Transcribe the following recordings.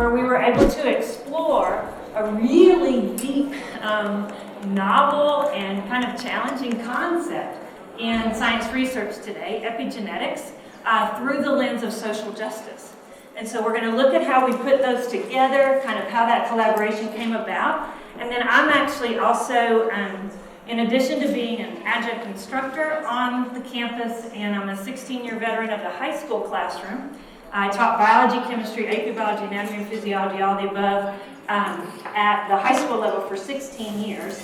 where we were able to explore a really deep, novel and kind of challenging concept in science research today, epigenetics, through the lens of social justice. And so we're going to look at how we put those together, kind of how that collaboration came about. And then I'm actually also, in addition to being an adjunct instructor on the campus, and I'm a 16-year veteran of the high school classroom. I taught biology, chemistry, AP biology, anatomy, and physiology, all the above, at the high school level for 16 years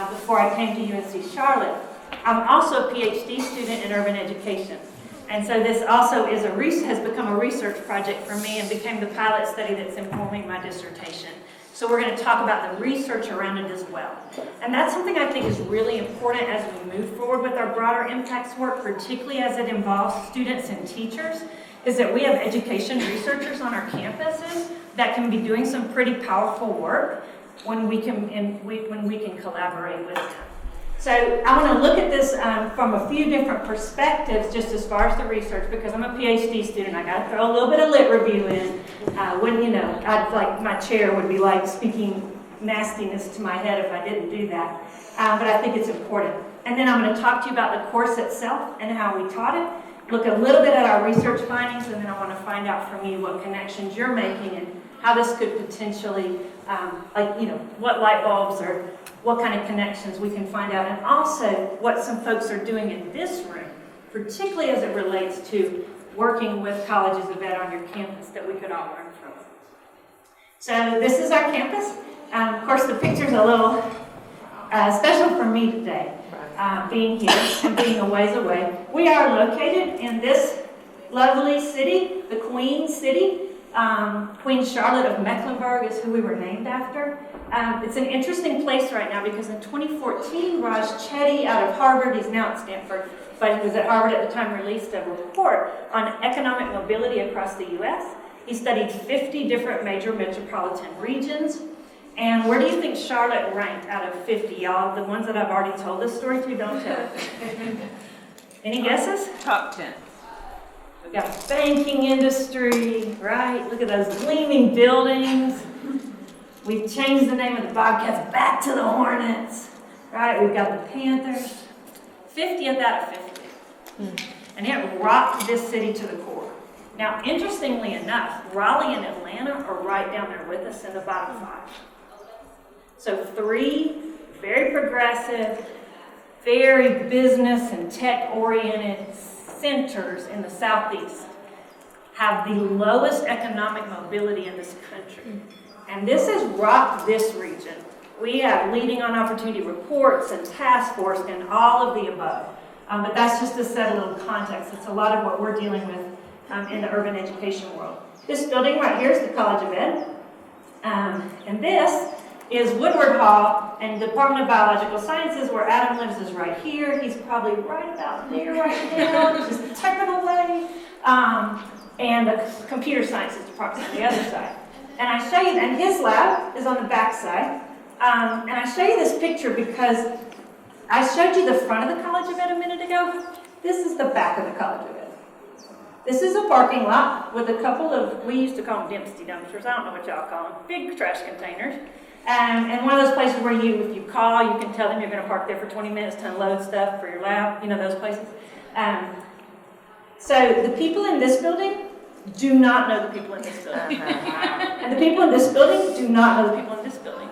before I came to UNC Charlotte. I'm also a PhD student in urban education. And so this also is has become a research project for me and became the pilot study that's informing my dissertation. So we're going to talk about the research around it as well. And that's something I think is really important as we move forward with our broader impacts work, particularly as it involves students and teachers, is that we have education researchers on our campuses that can be doing some pretty powerful work when we can collaborate with them. So I want to look at this from a few different perspectives, just as far as the research, because I'm a PhD student. I got to throw a little bit of lit review in. I'd like my chair would be like speaking nastiness to my head if I didn't do that. But I think it's important. And then I'm going to talk to you about the course itself and how we taught it. Look a little bit at our research findings, and then I want to find out from you what connections you're making and how this could potentially, what light bulbs or what kind of connections we can find out, and also what some folks are doing in this room, particularly as it relates to working with colleges of ed on your campus that we could all learn from. So this is our campus. Of course, the picture's a little special for me today, being here and being a ways away. We are located in this lovely city, the Queen City. Queen Charlotte of Mecklenburg is who we were named after. It's an interesting place right now because in 2014, Raj Chetty out of Harvard, he's now at Stanford, but he was at Harvard at the time, released a report on economic mobility across the U.S. He studied 50 different major metropolitan regions. And where do you think Charlotte ranked out of 50? Y'all, the ones that I've already told this story to, don't tell. Any guesses? Top 10. We've got the banking industry, right? Look at those gleaming buildings. We've changed the name of the Bobcats back to the Hornets, right? We've got the Panthers. 50th out of 50. And it rocked this city to the core. Now, interestingly enough, Raleigh and Atlanta are right down there with us in the bottom 5. So 3 very progressive, very business and tech-oriented centers in the Southeast have the lowest economic mobility in this country. And this has rocked this region. We have leading on opportunity reports and task force and all of the above. But that's just to set a little context. It's a lot of what we're dealing with in the urban education world. This building right here is the College of Ed. And this is Woodward Hall and the Department of Biological Sciences, where Adam lives, is right here. He's probably right about there right now, just typing away. And the Computer Sciences Department on the other side. And I show you, and his lab is on the back side. And I show you this picture because I showed you the front of the College of Ed a minute ago. This is the back of the College of Ed. This is a parking lot with a couple of, we used to call them Dempsey dumpsters. I don't know what y'all call them, big trash containers. And one of those places where if you call, you can tell them you're going to park there for 20 minutes to unload stuff for your lab, those places. So the people in this building do not know the people in this building. And the people in this building do not know the people in this building.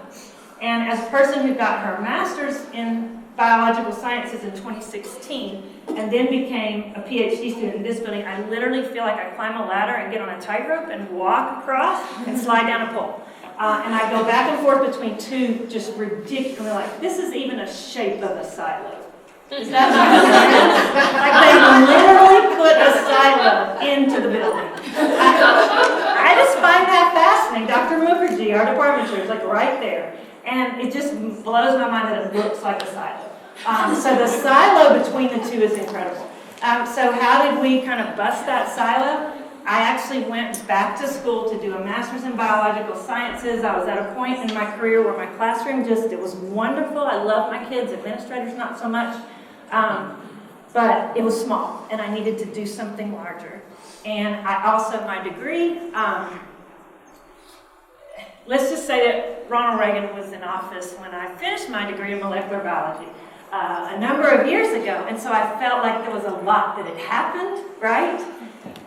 And as a person who got her master's in biological sciences in 2016 and then became a PhD student in this building, I literally feel like I climb a ladder and get on a tightrope and walk across and slide down a pole. And I go back and forth between two just ridiculous, like, this is even a shape of a silo. Is that like they literally put a silo into the building. I just find that fascinating. Dr. Mukherjee, our department chair, is like right there. And it just blows my mind that it looks like a silo. So the silo between the two is incredible. So how did we kind of bust that silo? I actually went back to school to do a master's in biological sciences. I was at a point in my career where my classroom it was wonderful. I love my kids, administrators not so much. But it was small, and I needed to do something larger. And I also, my degree, let's just say that Ronald Reagan was in office when I finished my degree in molecular biology a number of years ago, and so I felt like there was a lot that had happened, right?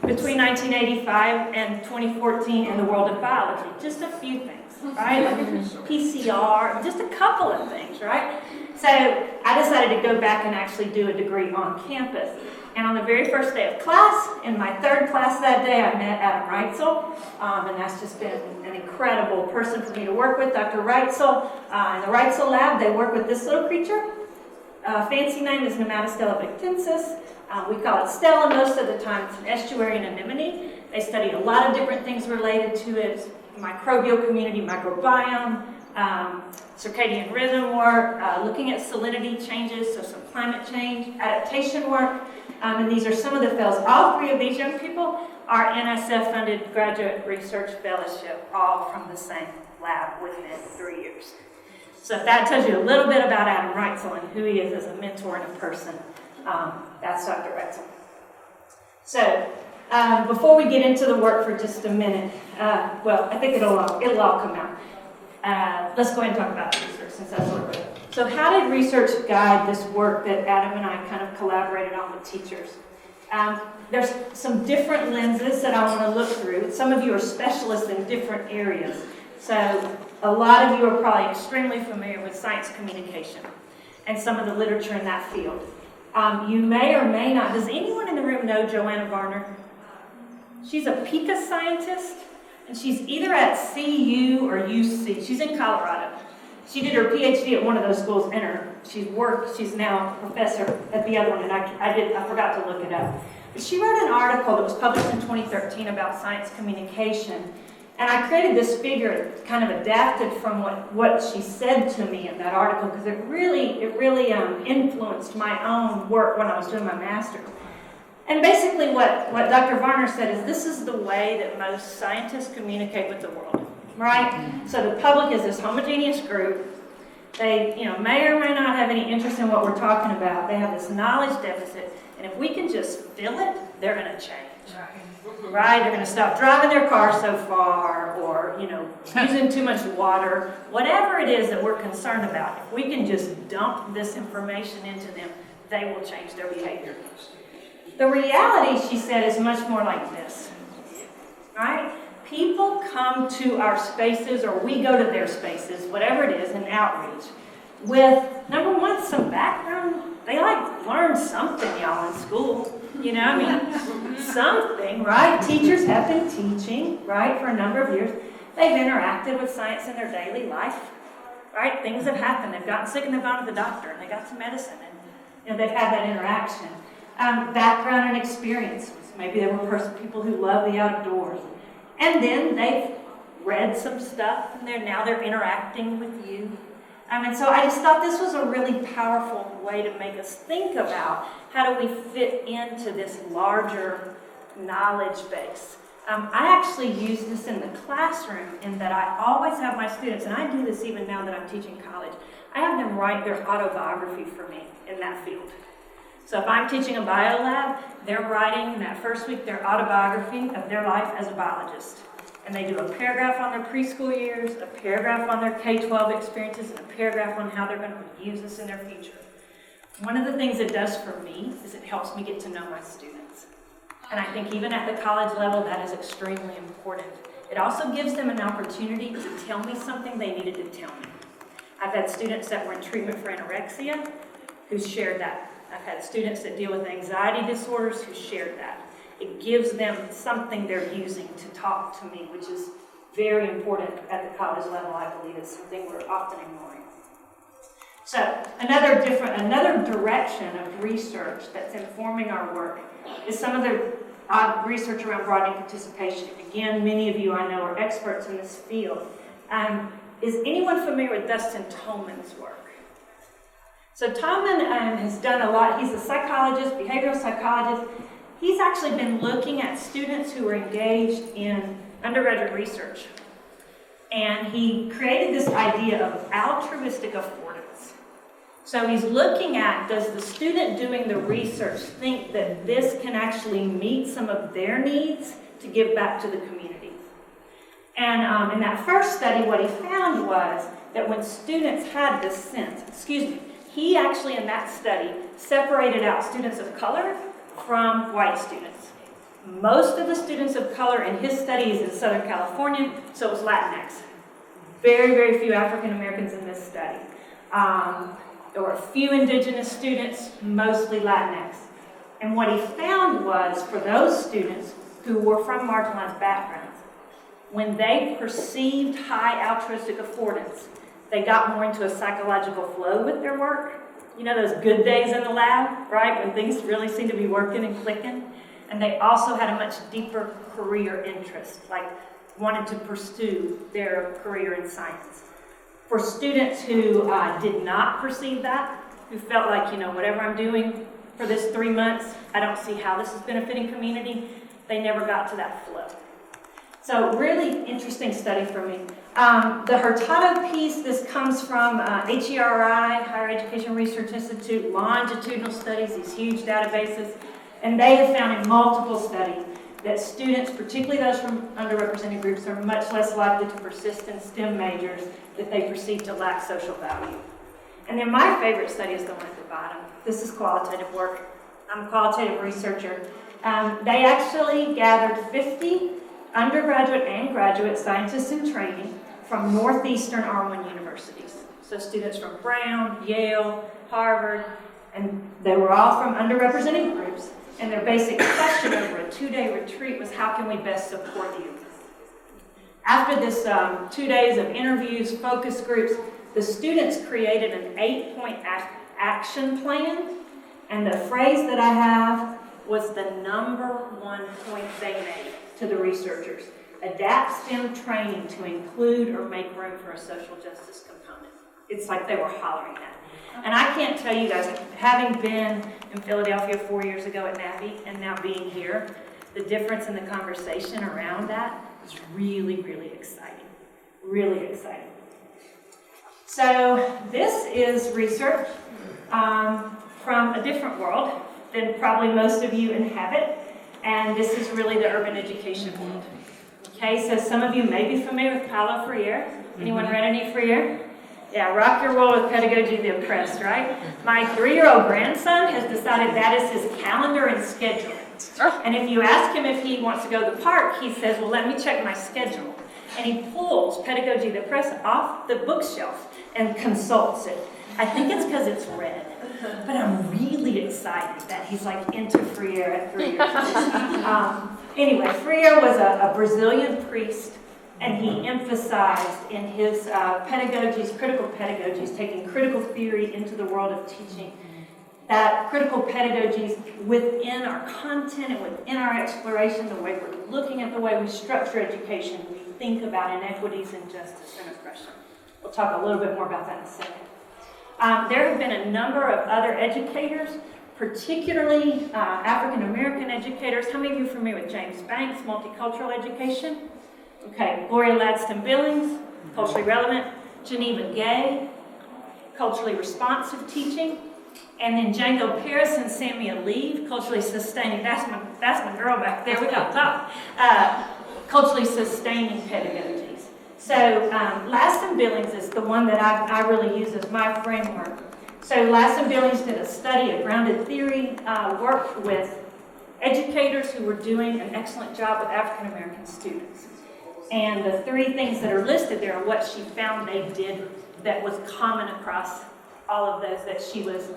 Between 1985 and 2014 in the world of biology. Just a few things, right? Like PCR, just a couple of things, right? So I decided to go back and actually do a degree on campus. And on the very first day of class, in my third class that day, I met Adam Reitzel, and that's just been an incredible person for me to work with, Dr. Reitzel. In the Reitzel lab, they work with this little creature. Fancy name is Nematostella victensis. We call it Stella most of the time. It's an estuarine anemone. They study a lot of different things related to its microbial community, microbiome, circadian rhythm work, looking at salinity changes, so some climate change, adaptation work, and these are some of the fellows. All three of these young people are NSF-funded graduate research fellowship, all from the same lab within 3 years. So if that tells you a little bit about Adam Reitzel and who he is as a mentor and a person, that's Dr. Reitzel. So before we get into the work for just a minute, well, I think it'll all come out. Let's go ahead and talk about the research since that's what we're doing. So how did research guide this work that Adam and I kind of collaborated on with teachers? There's some different lenses that I want to look through. Some of you are specialists in different areas. So a lot of you are probably extremely familiar with science communication and some of the literature in that field. You may or may not. Does anyone in the room know Joanna Varner? She's a PICA scientist, and she's either at CU or UC. She's in Colorado. She did her PhD at one of those schools, and she's now a professor at the other one, and I forgot to look it up. But she wrote an article that was published in 2013 about science communication. And I created this figure kind of adapted from what she said to me in that article, because it really influenced my own work when I was doing my master's. And basically what Dr. Varner said is this is the way that most scientists communicate with the world, right? So the public is this homogeneous group. They may or may not have any interest in what we're talking about. They have this knowledge deficit, and if we can just fill it, they're going to change. Right? They're going to stop driving their car so far, or using too much water. Whatever it is that we're concerned about, if we can just dump this information into them, they will change their behavior. The reality, she said, is much more like this. Right? People come to our spaces, or we go to their spaces, whatever it is, in outreach, with, number one, some background. They learn something, y'all, in school. Something, right? Teachers have been teaching, right, for a number of years. They've interacted with science in their daily life, right? Things have happened. They've gotten sick and they've gone to the doctor and they got some medicine and they've had that interaction. Background and experiences. Maybe they were people who love the outdoors. And then they've read some stuff and now they're interacting with you. And so I just thought this was a really powerful way to make us think about how do we fit into this larger knowledge base. I actually use this in the classroom in that I always have my students, and I do this even now that I'm teaching college, I have them write their autobiography for me in that field. So if I'm teaching a bio lab, they're writing in that first week their autobiography of their life as a biologist. And they do a paragraph on their preschool years, a paragraph on their K-12 experiences, and a paragraph on how they're going to use this in their future. One of the things it does for me is it helps me get to know my students. And I think even at the college level, that is extremely important. It also gives them an opportunity to tell me something they needed to tell me. I've had students that were in treatment for anorexia who shared that. I've had students that deal with anxiety disorders who shared that. It gives them something they're using to talk to me, which is very important at the college level, I believe. It's something we're often ignoring. So another direction of research that's informing our work is some of the research around broadening participation. Again, many of you I know are experts in this field. Is anyone familiar with Dustin Tolman's work? So Tolman has done a lot. He's a psychologist, behavioral psychologist. He's actually been looking at students who are engaged in undergraduate research. And he created this idea of altruistic affordance. So he's looking at, does the student doing the research think that this can actually meet some of their needs to give back to the community? And in that first study, what he found was that when students had this sense, he actually in that study separated out students of color from white students. Most of the students of color in his study is in Southern California, so it was Latinx. Very, very few African Americans in this study. There were a few indigenous students, mostly Latinx. And what he found was for those students who were from marginalized backgrounds, when they perceived high altruistic affordance, they got more into a psychological flow with their work. You know those good days in the lab, right? When things really seem to be working and clicking. And they also had a much deeper career interest, like wanted to pursue their career in science. For students who did not perceive that, who felt like, whatever I'm doing for this 3 months, I don't see how this is benefiting community, they never got to that flow. So really interesting study for me. The Hurtado piece, this comes from HERI, Higher Education Research Institute, longitudinal studies, these huge databases, and they have found in multiple studies that students, particularly those from underrepresented groups, are much less likely to persist in STEM majors that they perceive to lack social value. And then my favorite study is the one at the bottom. This is qualitative work. I'm a qualitative researcher. They actually gathered 50 undergraduate and graduate scientists in training from Northeastern R1 universities. So students from Brown, Yale, Harvard, and they were all from underrepresented groups. And their basic question over a 2-day retreat was, how can we best support you? After this 2 days of interviews, focus groups, the students created an 8-point action plan. And the phrase that I have was the #1 point they made to the researchers. Adapt STEM training to include or make room for a social justice component. It's like they were hollering that. And I can't tell you guys, having been in Philadelphia 4 years ago at NAPI and now being here, the difference in the conversation around that is really, really exciting. Really exciting. So this is research from a different world than probably most of you inhabit. And this is really the urban education world. Okay, so some of you may be familiar with Paulo Freire. Anyone read any Freire? Yeah, rock your world with Pedagogy of the Oppressed, right? My 3-year-old grandson has decided that is his calendar and schedule. And if you ask him if he wants to go to the park, he says, well, let me check my schedule. And he pulls Pedagogy of the Oppressed off the bookshelf and consults it. I think it's because it's red. But I'm really excited that he's like into Freire at 3 years old. Anyway, Freire was a Brazilian priest, and he emphasized in his pedagogies, critical pedagogies, taking critical theory into the world of teaching, that critical pedagogies within our content and within our exploration, the way we're looking at the way we structure education, we think about inequities, injustice, and oppression. We'll talk a little bit more about that in a second. There have been a number of other educators, particularly African American educators. How many of you are familiar with James Banks, multicultural education? Okay, Gloria Ladstone-Billings, culturally relevant. Geneva Gay, culturally responsive teaching. And then Django Paris and Samia Leave, culturally sustaining. That's my girl back there. We got to talk. Culturally sustaining pedagogies. So Ladstone-Billings is the one that I really use as my framework. So Ladstone-Billings did a study, a grounded theory, worked with educators who were doing an excellent job with African American students. And the 3 things that are listed there are what she found they did that was common across all of those that she was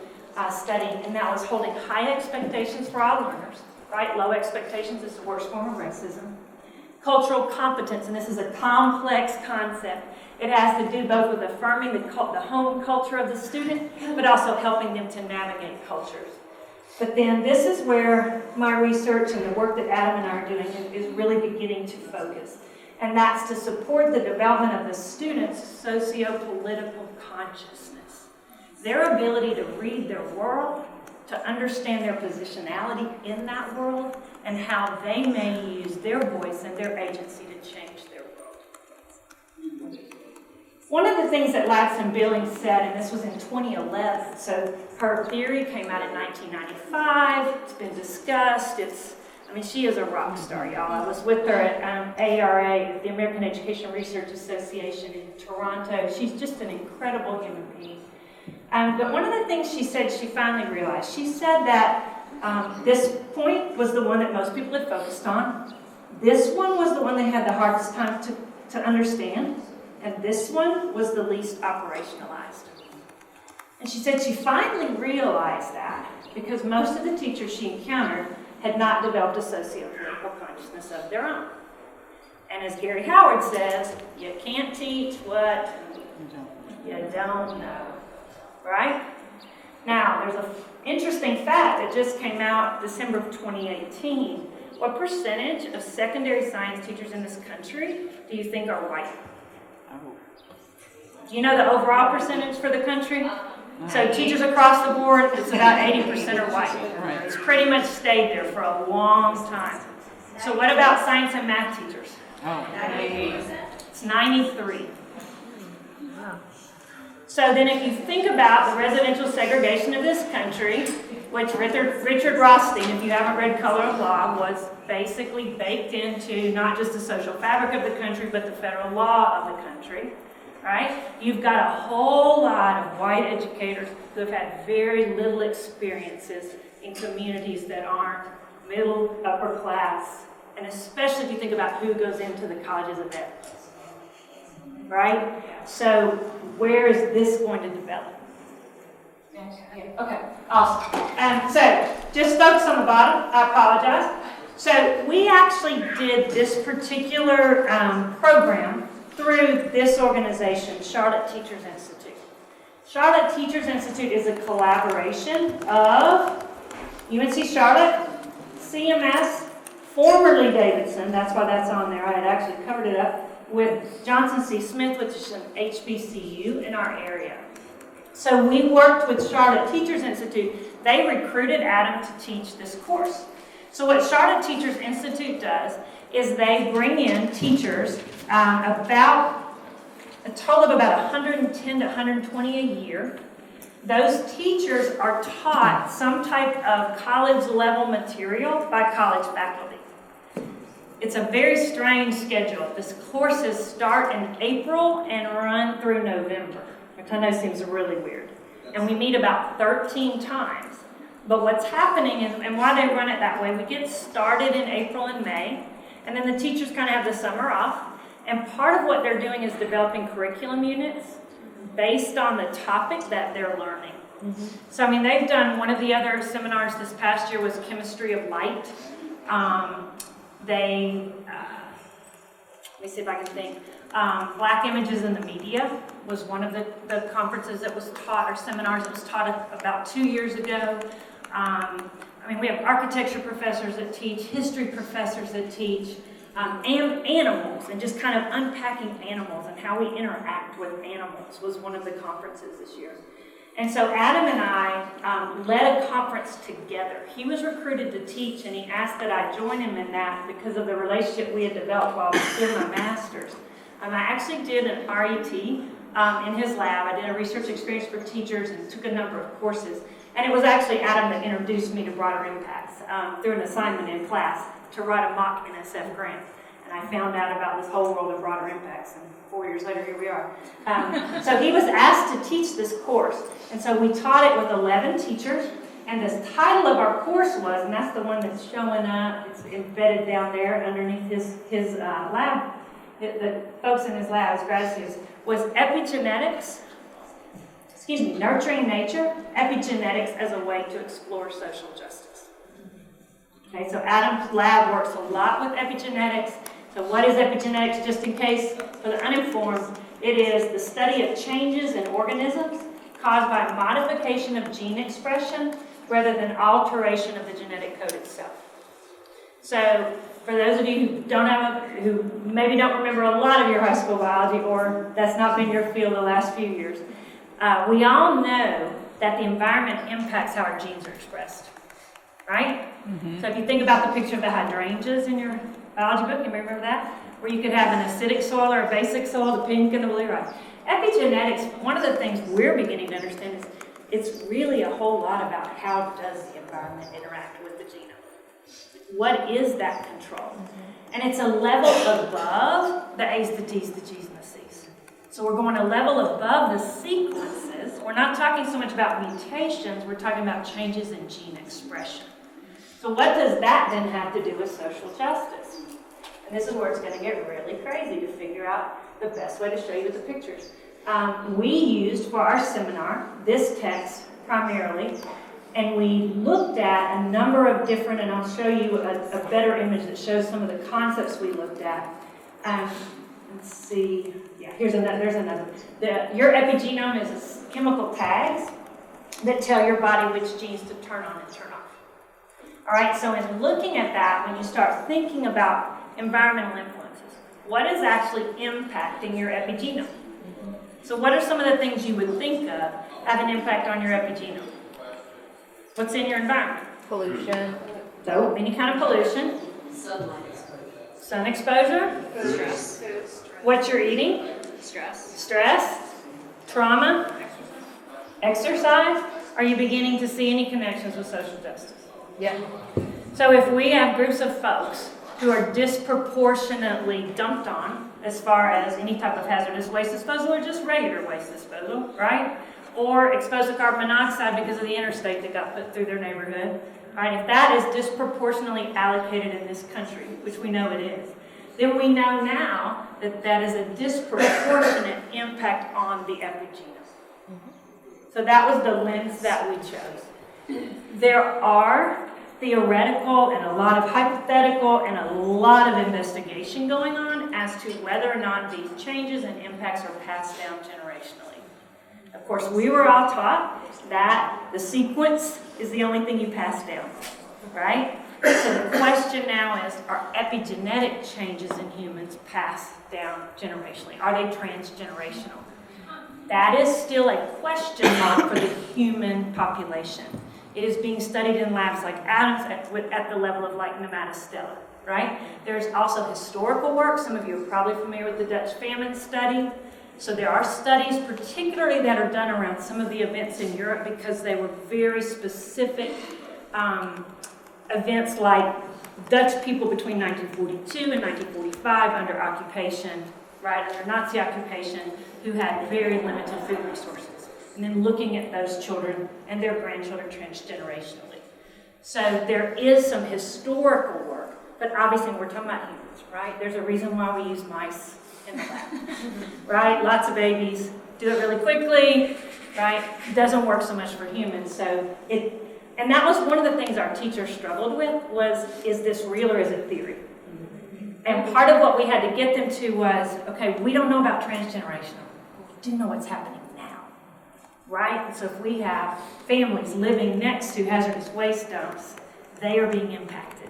studying. And that was holding high expectations for all learners, right? Low expectations is the worst form of racism. Cultural competence, and this is a complex concept. It has to do both with affirming the home culture of the student, but also helping them to navigate cultures. But then this is where my research and the work that Adam and I are doing is really beginning to focus. And that's to support the development of the students' socio-political consciousness. Their ability to read their world, to understand their positionality in that world, and how they may use their voice and their agency to change their world. One of the things that Ladstone-Billings said, and this was in 2011, so her theory came out in 1995, it's been discussed, it's I mean, she is a rock star, y'all. I was with her at ARA, the American Education Research Association in Toronto. She's just an incredible human being. But one of the things she said she finally realized, she said that this point was the one that most people had focused on. This one was the one they had the hardest time to understand. And this one was the least operationalized. And she said she finally realized that because most of the teachers she encountered had not developed a socio-political consciousness of their own. And as Gary Howard says, you can't teach what you don't know, right? Now, there's an interesting fact that just came out December of 2018. What percentage of secondary science teachers in this country do you think are white? Do you know the overall percentage for the country? So teachers across the board, it's about 80% are white. It's pretty much stayed there for a long time. So what about science and math teachers? It's 93. So then if you think about the residential segregation of this country, which Richard Rothstein, if you haven't read Color of Law, was basically baked into not just the social fabric of the country, but the federal law of the country. Right? You've got a whole lot of white educators who have had very little experiences in communities that aren't middle, upper class, and especially if you think about who goes into the colleges of ed. Right? So where is this going to develop? Okay, awesome. So just focus on the bottom. I apologize. So we actually did this particular program through this organization, Charlotte Teachers Institute. Charlotte Teachers Institute is a collaboration of UNC Charlotte, CMS, formerly Davidson, that's why that's on there, I had actually covered it up, with Johnson C. Smith, which is an HBCU in our area. So we worked with Charlotte Teachers Institute. They recruited Adam to teach this course. So what Charlotte Teachers Institute does is they bring in teachers about a total of about 110 to 120 a year. Those teachers are taught some type of college-level material by college faculty. It's a very strange schedule. This courses start in April and run through November, which I know seems really weird. And we meet about 13 times. But what's happening, and why they run it that way, we get started in April and May, and then the teachers kind of have the summer off. And part of what they're doing is developing curriculum units based on the topic that they're learning. Mm-hmm. So, I mean, they've done one of the other seminars this past year was Chemistry of Light. Let me see if I can think. Black Images in the Media was one of the conferences that was taught, or seminars that was taught about 2 years ago. I mean, we have architecture professors that teach, history professors that teach, and animals, and just kind of unpacking animals and how we interact with animals was one of the conferences this year. And so Adam and I led a conference together. He was recruited to teach, and he asked that I join him in that because of the relationship we had developed while I was doing my master's. I actually did an RET in his lab. I did a research experience for teachers and took a number of courses. And it was actually Adam that introduced me to broader impacts through an assignment in class to write a mock NSF grant. And I found out about this whole world of broader impacts, and 4 years later, here we are. So he was asked to teach this course. And so we taught it with 11 teachers. And the title of our course was, and that's the one that's showing up, it's embedded down there underneath his lab, the folks in his lab, his grad students, was Epigenetics, Nurturing Nature, Epigenetics as a way to explore social justice. Okay, so Adam's lab works a lot with epigenetics. So what is epigenetics, just in case for the uninformed? It is the study of changes in organisms caused by modification of gene expression rather than alteration of the genetic code itself. So for those of you who maybe don't remember a lot of your high school biology, or that's not been your field the last few years, we all know that the environment impacts how our genes are expressed, right? Mm-hmm. So if you think about the picture of the hydrangeas in your biology book, you remember that? Where you could have an acidic soil or a basic soil, the pink and the blue, right? Epigenetics, one of the things we're beginning to understand is it's really a whole lot about how does the environment interact with the genome. What is that control? And it's a level above the A's, the T's, the G's, and the C's. So we're going a level above the sequences. We're not talking so much about mutations, we're talking about changes in gene expression. So what does that then have to do with social justice? And this is where it's going to get really crazy to figure out the best way to show you with the pictures. We used for our seminar this text primarily, and we looked at a number of different, and I'll show you a better image that shows some of the concepts we looked at. Let's see, yeah, there's another. Your epigenome is chemical tags that tell your body which genes to turn on and turn off. All right, so in looking at that, when you start thinking about environmental influences, what is actually impacting your epigenome? So what are some of the things you would think of have an impact on your epigenome? What's in your environment? Pollution. So, any kind of pollution. Sunlight. Sun exposure. Stress. What you're eating. Stress. Stress. Trauma. Exercise. Are you beginning to see any connections with social justice? Yeah. So if we have groups of folks who are disproportionately dumped on as far as any type of hazardous waste disposal or just regular waste disposal, right? Or exposed to carbon monoxide because of the interstate that got put through their neighborhood, right? If that is disproportionately allocated in this country, which we know it is, then we know now that that is a disproportionate impact on the epigenome. So that was the lens that we chose. There are theoretical and a lot of hypothetical and a lot of investigation going on as to whether or not these changes and impacts are passed down generationally. Of course, we were all taught that the sequence is the only thing you pass down, right? So the question now is, are epigenetic changes in humans passed down generationally? Are they transgenerational? That is still a question mark for the human population. It is being studied in labs like Adams at the level of like Nematostella, right? There's also historical work. Some of you are probably familiar with the Dutch Famine study. So there are studies particularly that are done around some of the events in Europe because they were very specific events like Dutch people between 1942 and 1945 under occupation, right, under Nazi occupation, who had very limited food resources. And then looking at those children and their grandchildren transgenerationally. So there is some historical work, but obviously we're talking about humans, right? There's a reason why we use mice in the lab, right? Lots of babies, do it really quickly, right? It doesn't work so much for humans. And that was one of the things our teachers struggled with was, is this real or is it theory? And part of what we had to get them to was, okay, we don't know about transgenerational. We do know what's happening now, right? And so if we have families living next to hazardous waste dumps, they are being impacted.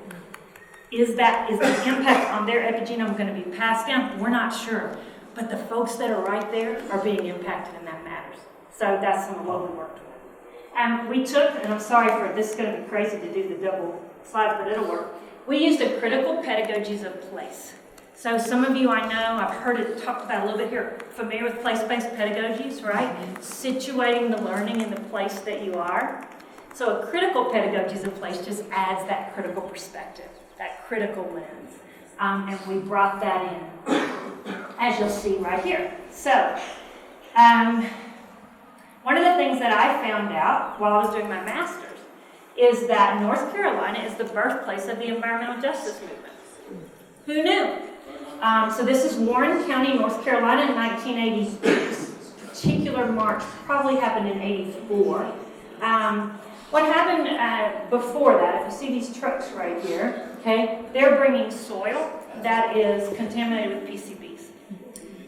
Is the impact on their epigenome going to be passed down? We're not sure. But the folks that are right there are being impacted, and that matters. So that's some of what we worked with. We took, and I'm sorry for this, is going to be crazy to do the double slides, but it'll work. We used a critical pedagogies of place. So some of you I know, I've heard it talked about a little bit here, familiar with place-based pedagogies, right? Situating the learning in the place that you are. So a critical pedagogies of place just adds that critical perspective, that critical lens. And we brought that in, as you'll see right here. So, one of the things that I found out while I was doing my master's is that North Carolina is the birthplace of the environmental justice movement. Who knew? So this is Warren County, North Carolina in 1980. This particular march probably happened in 84. What happened before that, if you see these trucks right here, okay, they're bringing soil that is contaminated with PCBs.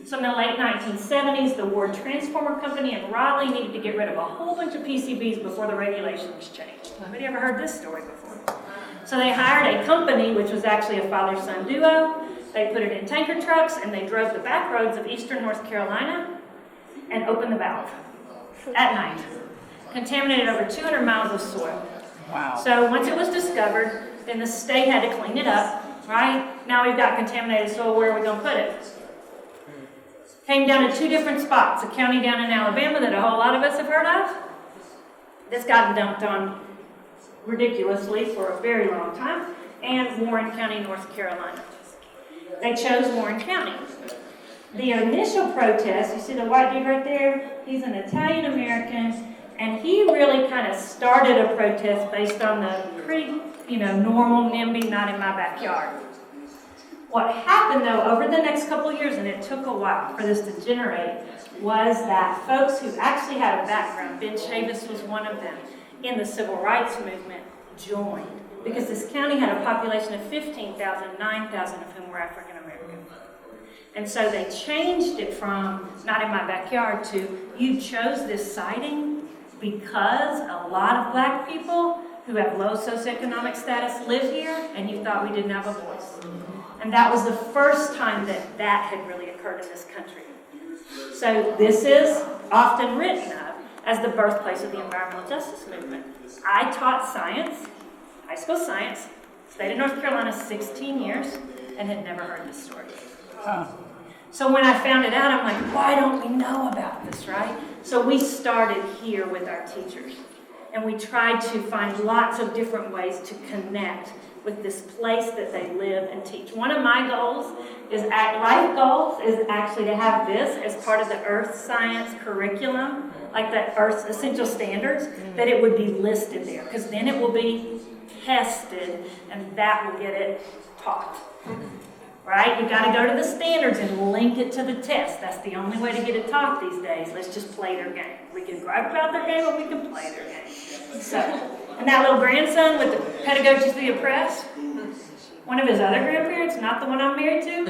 So in the late 1970s, the Ward Transformer Company in Raleigh needed to get rid of a whole bunch of PCBs before the regulations changed. Anybody ever heard this story before? So they hired a company, which was actually a father-son duo. They put it in tanker trucks, and they drove the back roads of eastern North Carolina and opened the valve at night. Contaminated over 200 miles of soil. Wow. So once it was discovered, then the state had to clean it up, right? Now we've got contaminated soil, where are we going to put it? Came down to two different spots, a county down in Alabama that a whole lot of us have heard of. That's gotten dumped on ridiculously for a very long time. and Warren County, North Carolina. They chose Warren County. The initial protest, you see the white dude right there? He's an Italian American, and he really kind of started a protest based on the pretty, normal NIMBY, not in my backyard. What happened though over the next couple of years, and it took a while for this to generate, was that folks who actually had a background, Ben Chavis was one of them, in the civil rights movement joined. Because this county had a population of 15,000, 9,000 of whom were African American. And so they changed it from not in my backyard to you chose this siting because a lot of black people who have low socioeconomic status live here and you thought we didn't have a voice. And that was the first time that that had really occurred in this country. So this is often written of as the birthplace of the environmental justice movement. I taught science, high school science, stayed in North Carolina 16 years, and had never heard this story. So when I found it out, I'm like, why don't we know about this, right? So we started here with our teachers, and we tried to find lots of different ways to connect with this place that they live and teach. One of my goals is, life goals, is actually to have this as part of the earth science curriculum, like the Earth Essential Standards, that it would be listed there, because then it will be tested, and that will get it taught. Right? You got to go to the standards and link it to the test. That's the only way to get it taught these days. Let's just play their game. We can gripe about their game, or we can play their game. So, and that little grandson with the Pedagogies of the Oppressed, one of his other grandparents, not the one I'm married to,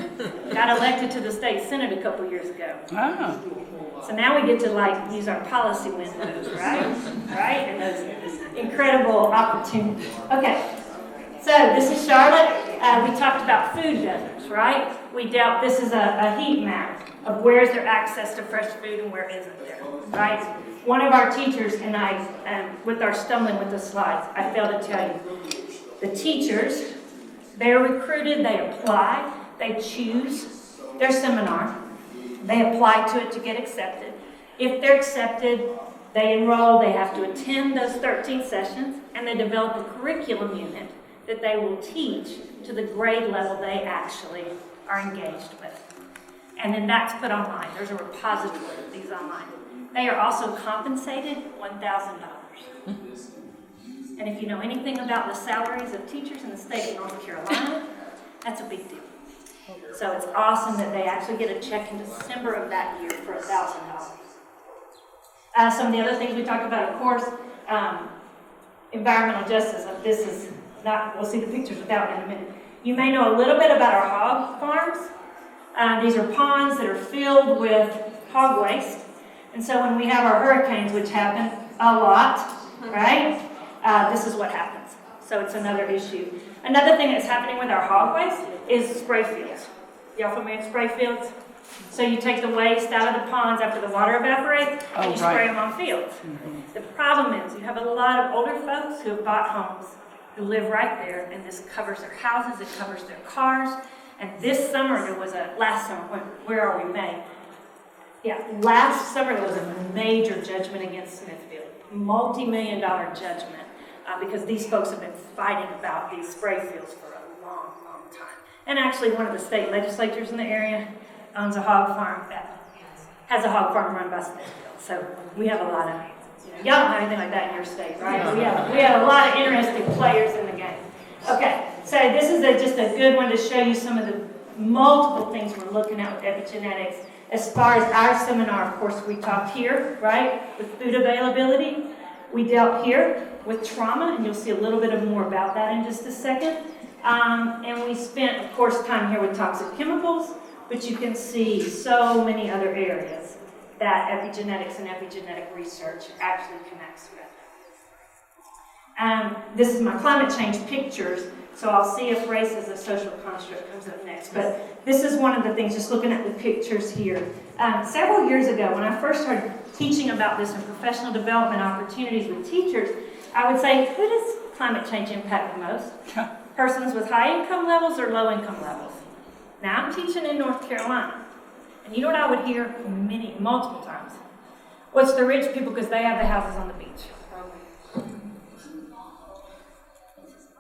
got elected to the state senate a couple years ago. So now we get to use our policy windows, right? Right? And those incredible opportunities. Okay. So this is Charlotte. We talked about food deserts, right? This is a heat map of where is there access to fresh food and where isn't there, right? One of our teachers and I, with our stumbling with the slides, I failed to tell you. The teachers, they're recruited, they apply, they choose their seminar, they apply to it to get accepted. If they're accepted, they enroll, they have to attend those 13 sessions, and they develop a curriculum unit that they will teach to the grade level they actually are engaged with. And then that's put online. There's a repository of these online. They are also compensated $1,000. And if you know anything about the salaries of teachers in the state of North Carolina, that's a big deal. So it's awesome that they actually get a check in December of that year for $1,000. Some of the other things we talked about, of course, environmental justice. This is not, we'll see the pictures without in a minute. You may know a little bit about our hog farms. These are ponds that are filled with hog waste. And so when we have our hurricanes, which happen a lot, right? This is what happens. So it's another issue. Another thing that's happening with our hog waste is spray fields. Y'all familiar with spray fields? So you take the waste out of the ponds after the water evaporates, and you spray them on fields. The problem is you have a lot of older folks who have bought homes, who live right there, and this covers their houses, it covers their cars. And this summer, last summer, where are we, May? Yeah, last summer there was a major judgment against Smithfield, multi-million-dollar judgment, because these folks have been fighting about these spray fields for a long, long time. And actually, one of the state legislatures in the area owns a hog farm that has a hog farm run by Smithfield. So we have a lot of, y'all don't have anything like that in your state, right? Yeah. We have a lot of interesting players in the game. Okay, so this is just a good one to show you some of the multiple things we're looking at with epigenetics. As far as our seminar, of course, we talked here, right, with food availability. We dealt here with trauma, and you'll see a little bit more about that in just a second. And we spent, of course, time here with toxic chemicals, but you can see so many other areas that epigenetics and epigenetic research actually connects with. This is my climate change pictures, so I'll see if race as a social construct comes up next. But this is one of the things, just looking at the pictures here. Several years ago, when I first started teaching about this in professional development opportunities with teachers, I would say, who does climate change impact the most? Persons with high income levels or low income levels? Now I'm teaching in North Carolina, and you know what I would hear multiple times? What's the rich people because they have the houses on the beach?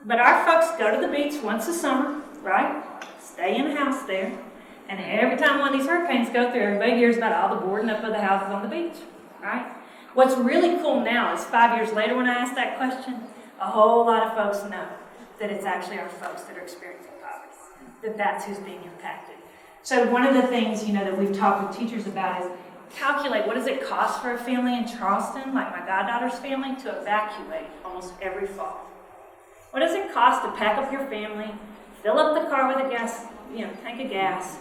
But our folks go to the beach once a summer, right? Stay in a house there. And every time one of these hurricanes go through, everybody hears about all the boarding up of the houses on the beach, right? What's really cool now is 5 years later when I ask that question, a whole lot of folks know that it's actually our folks that are experiencing poverty, that's who's being impacted. So one of the things, that we've talked with teachers about is calculate what does it cost for a family in Charleston, like my goddaughter's family, to evacuate almost every fall. What does it cost to pack up your family, fill up the car with a tank of gas,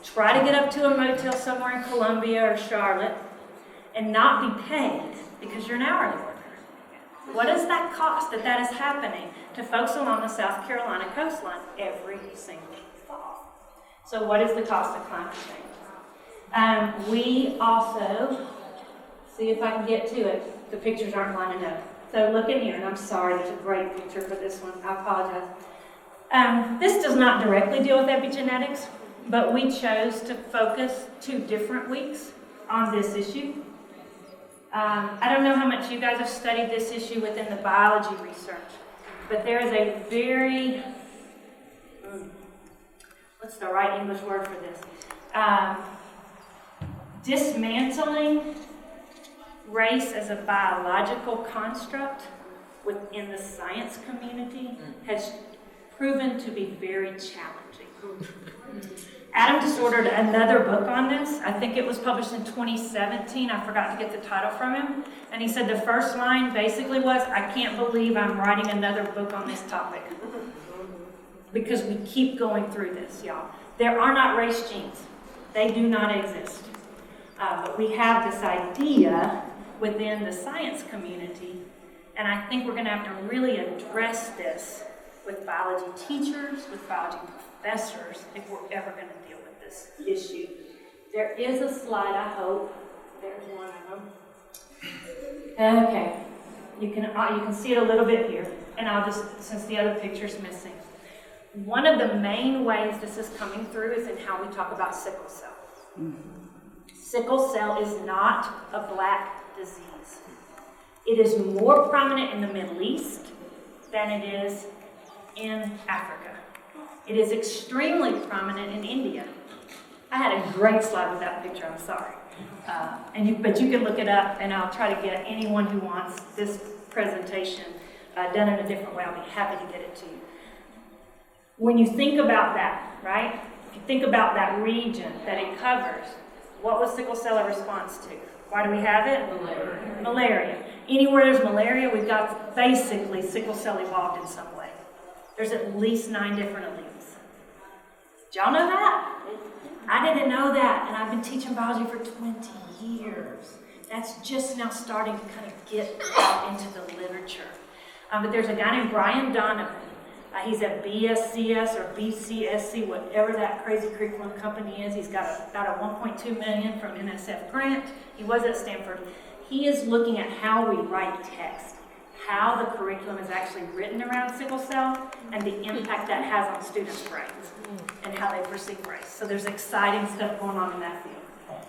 try to get up to a motel somewhere in Columbia or Charlotte, and not be paid because you're an hourly worker? What does that cost that is happening to folks along the South Carolina coastline every single fall? So what is the cost of climate change? We also, see if I can get to it, the pictures aren't lining up. So look in here, and I'm sorry, there's a great picture for this one, I apologize. This does not directly deal with epigenetics, but we chose to focus 2 different weeks on this issue. I don't know how much you guys have studied this issue within the biology research, but there is a very, what's the right English word for this? Dismantling race as a biological construct within the science community has proven to be very challenging. Adam just ordered another book on this. I think it was published in 2017. I forgot to get the title from him. And he said the first line basically was, I can't believe I'm writing another book on this topic. Because we keep going through this, y'all. There are not race genes. They do not exist. But we have this idea within the science community, and I think we're going to have to really address this with biology teachers, with biology professors, if we're ever going to deal with this issue. There is a slide, I hope. There's one of them. Okay. You can see it a little bit here, and I'll just, since the other picture's missing. One of the main ways this is coming through is in how we talk about sickle cell. Sickle cell is not a black disease. It is more prominent in the Middle East than it is in Africa. It is extremely prominent in India. I had a great slide with that picture, I'm sorry. But you can look it up, and I'll try to get anyone who wants this presentation done in a different way. I'll be happy to get it to you. When you think about that, right? If you think about that region that it covers, what was sickle cell a response to? Why do we have it? Malaria. Anywhere there's malaria, we've got basically sickle cell evolved in some way. There's at least 9 different alleles. Did y'all know that? I didn't know that, and I've been teaching biology for 20 years. That's just now starting to kind of get out into the literature. But there's a guy named Brian Donovan. He's at BSCS or BCSC, whatever that crazy curriculum company is. He's got about a $1.2 million from NSF grant. He was at Stanford. He is looking at how we write text, how the curriculum is actually written around sickle cell, and the impact that has on students' brains and how they perceive race. So there's exciting stuff going on in that field.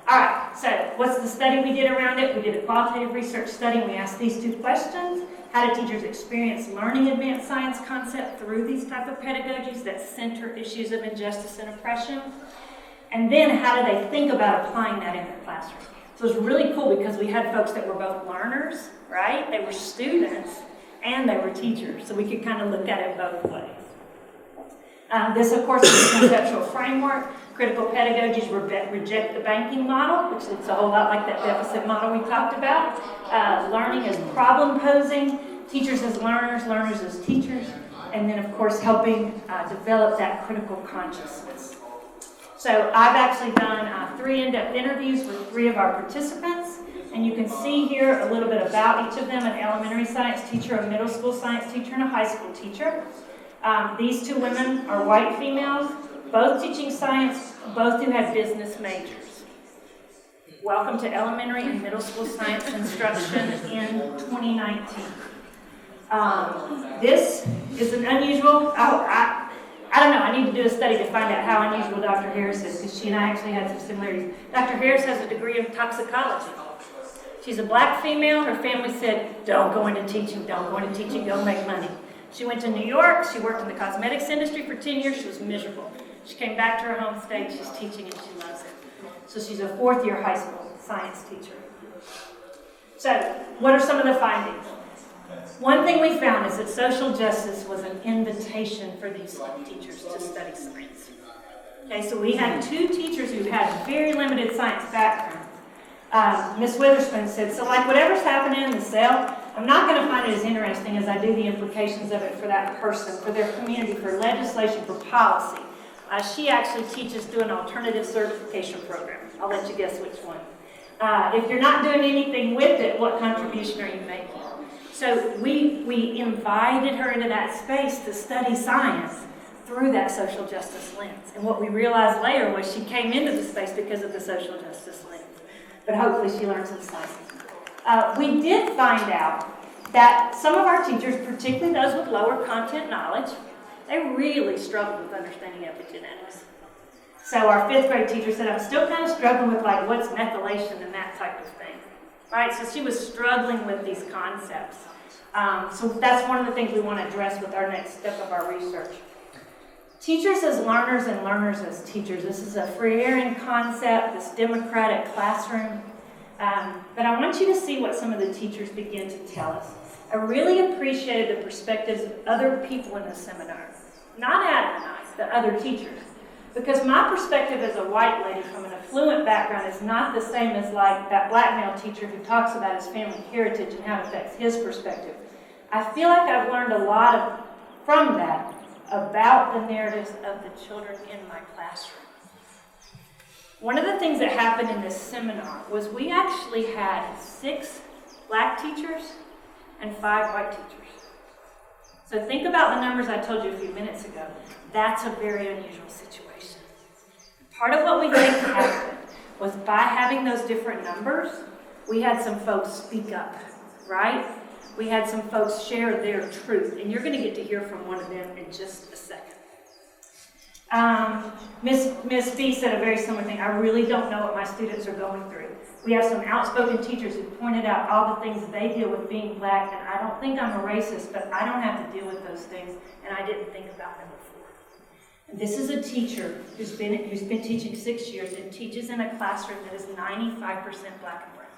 All right, so what's the study we did around it? We did a qualitative research study, and we asked these 2 questions. How do teachers experience learning advanced science concept through these type of pedagogies that center issues of injustice and oppression? And then how do they think about applying that in their classroom? So it was really cool because we had folks that were both learners, right? They were students, and they were teachers. So we could kind of look at it both ways. This, of course, is a conceptual framework. Critical pedagogies reject the banking model, which looks a whole lot like that deficit model we talked about. Learning as problem posing, teachers as learners, learners as teachers, and then, of course, helping develop that critical consciousness. So I've actually done 3 in-depth interviews with 3 of our participants, and you can see here a little bit about each of them: an elementary science teacher, a middle school science teacher, and a high school teacher. These 2 women are white females, both teaching science, both who had business majors. Welcome to elementary and middle school science instruction in 2019. This is an unusual, I don't know, I need to do a study to find out how unusual Dr. Harris is, because she and I actually had some similarities. Dr. Harris has a degree in toxicology. She's a black female. Her family said, don't go into teaching, go make money. She went to New York, she worked in the cosmetics industry for 10 years, she was miserable. She came back to her home state, she's teaching and she loves it. So she's a 4th-year high school science teacher. So, what are some of the findings? One thing we found is that social justice was an invitation for these teachers to study science. Okay, so we had 2 teachers who had very limited science backgrounds. Ms. Witherspoon said, so like whatever's happening in the cell, I'm not going to find it as interesting as I do the implications of it for that person, for their community, for legislation, for policy. She actually teaches through an alternative certification program. I'll let you guess which one. If you're not doing anything with it, what contribution are you making? So we invited her into that space to study science through that social justice lens. And what we realized later was she came into the space because of the social justice lens. But hopefully she learned some science. We did find out that some of our teachers, particularly those with lower content knowledge, they really struggled with understanding epigenetics. So our 5th grade teacher said, I'm still kind of struggling with like what's methylation and that type of thing. Right? So she was struggling with these concepts. So that's one of the things we want to address with our next step of our research. Teachers as learners and learners as teachers. This is a Freirean concept, this democratic classroom. But I want you to see what some of the teachers begin to tell us. I really appreciated the perspectives of other people in the seminar. Not Adam and I, the other teachers. Because my perspective as a white lady from an affluent background is not the same as like that black male teacher who talks about his family heritage and how it affects his perspective. I feel like I've learned a lot from that about the narratives of the children in my classroom. One of the things that happened in this seminar was we actually had 6 black teachers and 5 white teachers. So think about the numbers I told you a few minutes ago. That's a very unusual situation. Part of what we think happened was by having those different numbers, we had some folks speak up, right? We had some folks share their truth, and you're going to get to hear from one of them in just a second. Miss B said a very similar thing. I really don't know what my students are going through. We have some outspoken teachers who pointed out all the things they deal with being black, and I don't think I'm a racist, but I don't have to deal with those things, and I didn't think about them before. And this is a teacher who's been teaching 6 years and teaches in a classroom that is 95% black and brown.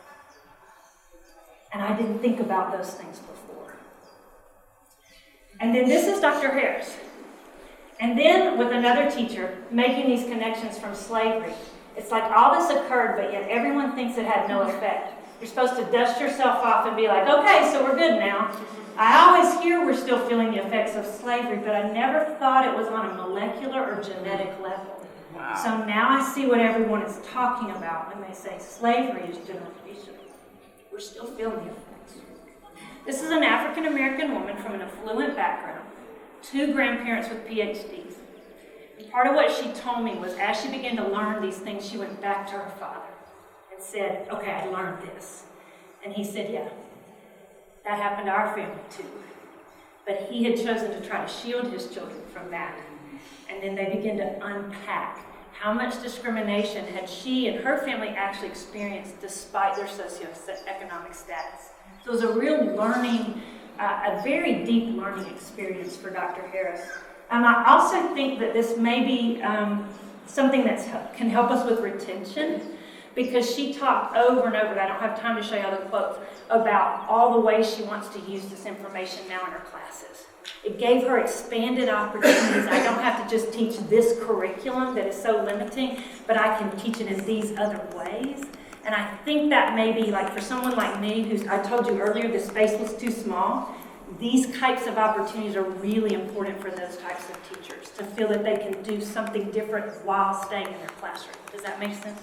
And I didn't think about those things before. And then this is Dr. Harris. And then with another teacher, making these connections from slavery. It's like all this occurred, but yet everyone thinks it had no effect. You're supposed to dust yourself off and be like, okay, so we're good now. I always hear we're still feeling the effects of slavery, but I never thought it was on a molecular or genetic level. Wow. So now I see what everyone is talking about when they say slavery is generational. We're still feeling the effects. This is an African-American woman from an affluent background, 2 grandparents with PhDs. And part of what she told me was as she began to learn these things, she went back to her father and said, okay, I learned this. And he said, yeah, that happened to our family too. But he had chosen to try to shield his children from that. And then they began to unpack how much discrimination had she and her family actually experienced despite their socioeconomic status. So it was a real learning, a very deep learning experience for Dr. Harris. I also think that this may be something that can help us with retention, because she talked over and over, and I don't have time to show you all the quotes, about all the ways she wants to use this information now in her classes. It gave her expanded opportunities. I don't have to just teach this curriculum that is so limiting, but I can teach it in these other ways. And I think that maybe, like for someone like me, who's, I told you earlier, the space was too small, these types of opportunities are really important for those types of teachers, to feel that they can do something different while staying in their classroom. Does that make sense?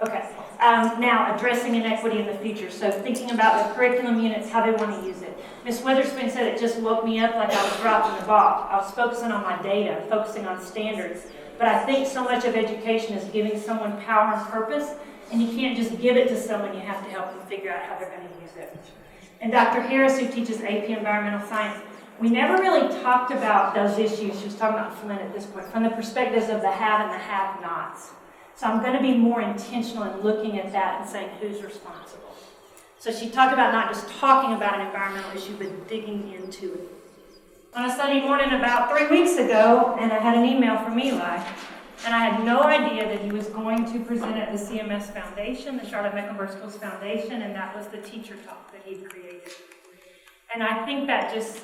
Okay. Now, addressing inequity in the future. So thinking about the curriculum units, how they want to use it. Ms. Witherspoon said it just woke me up like I was dropping the ball. I was focusing on my data, focusing on standards. But I think so much of education is giving someone power and purpose, and you can't just give it to someone, you have to help them figure out how they're going to use it. And Dr. Harris, who teaches AP Environmental Science, we never really talked about those issues. She was talking about Flynn at this point, from the perspectives of the have and the have-nots. So I'm going to be more intentional in looking at that and saying who's responsible. So she talked about not just talking about an environmental issue, but digging into it. on a Sunday morning about 3 weeks ago, and I had an email from Eli, and I had no idea that he was going to present at the CMS Foundation, the Charlotte Mecklenburg Schools Foundation, and that was the teacher talk that he'd created. And I think that just,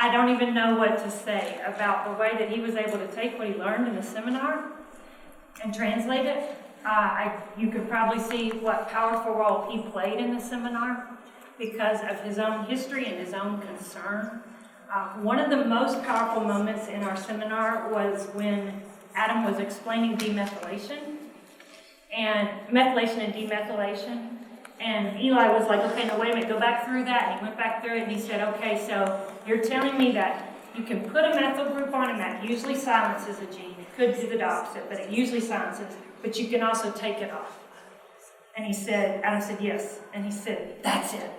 I don't even know what to say about the way that he was able to take what he learned in the seminar and translate it. You could probably see what powerful role he played in the seminar because of his own history and his own concern. One of the most powerful moments in our seminar was when Adam was explaining demethylation and methylation and demethylation. And Eli was like, okay, no, wait a minute, go back through that. And he went back through it and he said, okay, so you're telling me that you can put a methyl group on and that usually silences a gene. It could do the opposite, but it usually silences, but you can also take it off. And he said, Adam said, yes. And he said, that's it.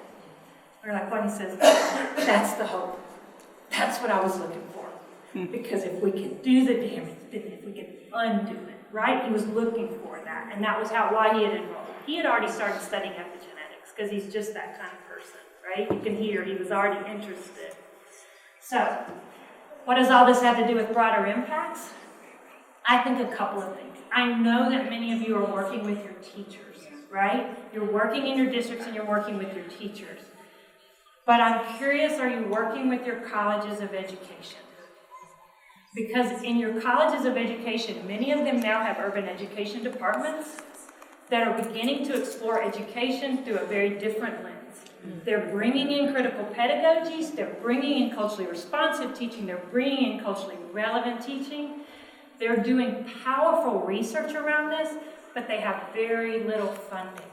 We're like, what? He says, that's the hope. That's what I was looking for. Because if we could do the damage, then if we could undo it, right? He was looking for that. And that was why he had enrolled. He had already started studying epigenetics because he's just that kind of person, right? You can hear he was already interested. So, what does all this have to do with broader impacts? I think a couple of things. I know that many of you are working with your teachers, right? You're working in your districts and you're working with your teachers. But I'm curious, are you working with your colleges of education? Because in your colleges of education, many of them now have urban education departments that are beginning to explore education through a very different lens. They're bringing in critical pedagogies, they're bringing in culturally responsive teaching, they're bringing in culturally relevant teaching. They're doing powerful research around this, but they have very little funding.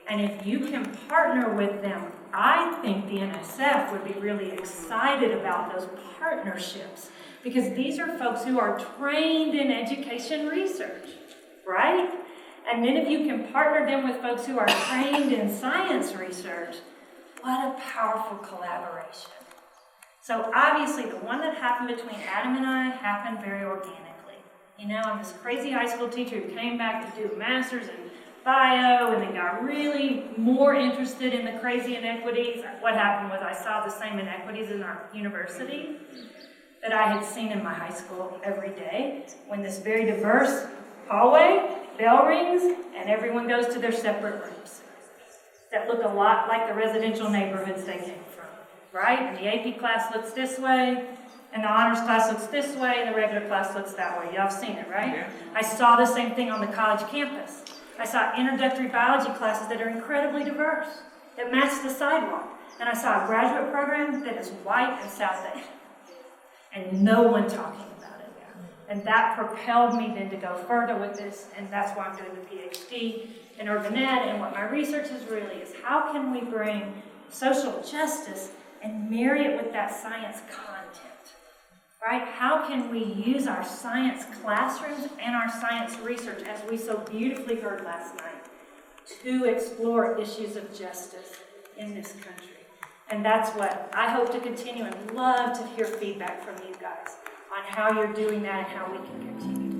And if you can partner with them, I think the NSF would be really excited about those partnerships because these are folks who are trained in education research, right? And then if you can partner them with folks who are trained in science research, what a powerful collaboration. So obviously the one that happened between Adam and I happened very organically. You know, I'm this crazy high school teacher who came back to do a master's in bio and then got really more interested in the crazy inequities. What happened was I saw the same inequities in our university that I had seen in my high school every day when this very diverse hallway, bell rings, and everyone goes to their separate rooms that look a lot like the residential neighborhoods they came from, right? And the AP class looks this way, and the honors class looks this way, and the regular class looks that way. Y'all have seen it, right? Yeah. I saw the same thing on the college campus. I saw introductory biology classes that are incredibly diverse, that match the sidewalk. And I saw a graduate program that is white and South Asian. And no one talking about it. And that propelled me then to go further with this, and that's why I'm doing the PhD in urban ed. And what my research is really is how can we bring social justice and marry it with that science content, right? How can we use our science classrooms and our science research, as we so beautifully heard last night, to explore issues of justice in this country? And that's what I hope to continue and love to hear feedback from you guys on how you're doing that and how we can continue.